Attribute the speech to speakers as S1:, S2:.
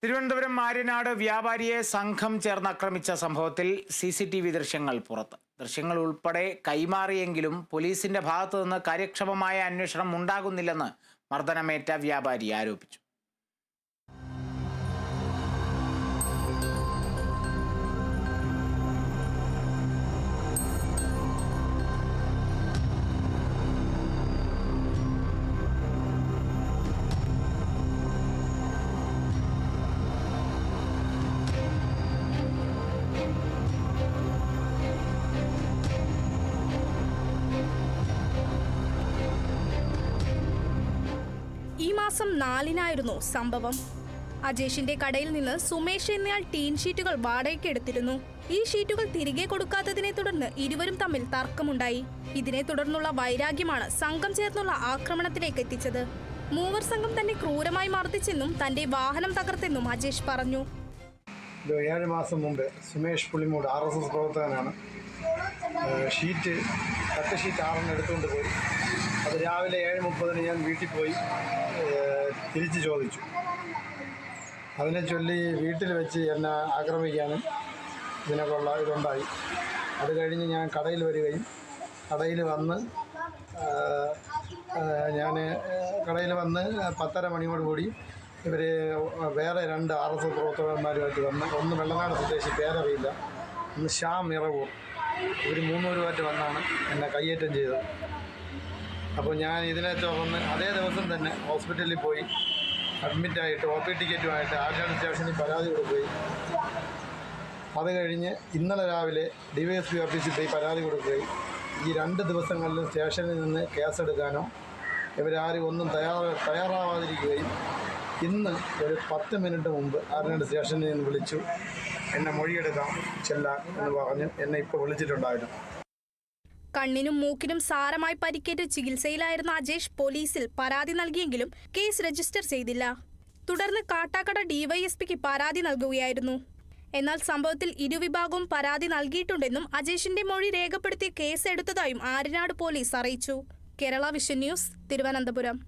S1: തിരുവനന്തപുരം മാര്യനാട് വ്യാപാരിയെ സംഘം ചേർന്ന് ആക്രമിച്ച സംഭവത്തിൽ CCTV ദൃശ്യങ്ങൾ പുറത്ത്. ദൃശ്യങ്ങൾ ഉൾപ്പെടെ കൈമാറിയെങ്കിലും പോലീസിന്റെ ഭാഗത്തുനിന്ന് കാര്യക്ഷമമായ അന്വേഷണം ഉണ്ടാകുന്നില്ലെന്ന് മർദ്ദനമേറ്റ വ്യാപാരി ആരോപിച്ചു.
S2: ഈ മാസം 4-നായിരുന്നു സംഭവം. അജേഷിന്റെ കടയിൽ നിന്ന് സുമേഷ് എന്നയാൾ ടീൻ ഷീറ്റുകൾ വാടകയ്ക്ക് എടുത്തിരുന്നു. ഈ ഷീറ്റുകൾ തിരികെ കൊടുക്കാത്തതിനെ തുടർന്ന് ഇരുവരും തമ്മിൽ തർക്കമുണ്ടായി. ഇതിനെ തുടർന്നുള്ള വൈരാഗ്യമാണ് സംഘം ചേർന്നുള്ള ആക്രമണത്തിലേക്ക് എത്തിച്ചത്. മൂവർ സംഘം തന്നെ ക്രൂരമായി മർദ്ദിച്ചെന്നും തന്റെ വാഹനം തകർത്തെന്നും അജേഷ് പറഞ്ഞു.
S3: 7 മാസം മുമ്പ് സുമേഷ് പുളിമൂട് RSS പ്രവർത്തകനാണ് കട്ട് ഷീറ്റ് 6 എടുത്തുകൊണ്ട് പോയി. അത് രാവിലെ 7:30 ഞാൻ വീട്ടിൽ പോയി തിരിച്ച് ചോദിച്ചു. അതിനെ ചൊല്ലി വീട്ടിൽ വെച്ച് എന്നെ ആക്രമിക്കാനും ഇതിനൊക്കെയുള്ള ഇതുണ്ടായി. അത് കഴിഞ്ഞ് ഞാൻ കടയിൽ വരികയും കടയിൽ വന്ന് 10:30 മണിയോടുകൂടി ഇവർ വേറെ 2 RSS പ്രവർത്തകന്മാരുമായിട്ട് വന്ന്, ഒന്ന് വെള്ളനാട് സ്വദേശി പേരറിയില്ല, ഒന്ന് ശ്യാം ഇറവൂർ, ഇവർ 3 പേരുമായിട്ട് വന്നാണ് എന്നെ കയ്യേറ്റം ചെയ്തത്. അപ്പോൾ ഞാൻ ഇതിനെ തുടർന്ന് അതേ ദിവസം തന്നെ ഹോസ്പിറ്റലിൽ പോയി അഡ്മിറ്റായിട്ട് OP ടിക്കറ്റുമായിട്ട് ആര്യാട് സ്റ്റേഷനിൽ പരാതി കൊടുക്കുകയും അത് കഴിഞ്ഞ് ഇന്നലെ രാവിലെ DYSP ഓഫീസിൽ പോയി പരാതി കൊടുക്കുകയും ഈ 2 ദിവസങ്ങളിലും സ്റ്റേഷനിൽ നിന്ന് കേസെടുക്കാനോ ഇവരാരും ഒന്നും തയ്യാറാവാതിരിക്കുകയും ഇന്ന് ഒരു 10 മിനിറ്റ് മുമ്പ് ആര്യാട് സ്റ്റേഷനിൽ നിന്ന് വിളിച്ചു, എന്നെ മൊഴിയെടുക്കാം ചെല്ലാൻ എന്ന് പറഞ്ഞ് എന്നെ ഇപ്പോൾ വിളിച്ചിട്ടുണ്ടായിരുന്നു.
S2: കണ്ണിനും മൂക്കിനും സാരമായി പരിക്കേറ്റ് ചികിത്സയിലായിരുന്ന അജേഷ് പോലീസിൽ പരാതി നൽകിയെങ്കിലും കേസ് രജിസ്റ്റർ ചെയ്തില്ല. തുടർന്ന് കാട്ടാക്കട DYSPക്ക് പരാതി നൽകുകയായിരുന്നു. എന്നാൽ സംഭവത്തിൽ ഇരുവിഭാഗവും പരാതി നൽകിയിട്ടുണ്ടെന്നും അജേഷിന്റെ മൊഴി രേഖപ്പെടുത്തി കേസ് എടുത്തതായും ആര്യനാട് പോലീസ് അറിയിച്ചു. Kerala vision news, Thiruvananthapuram.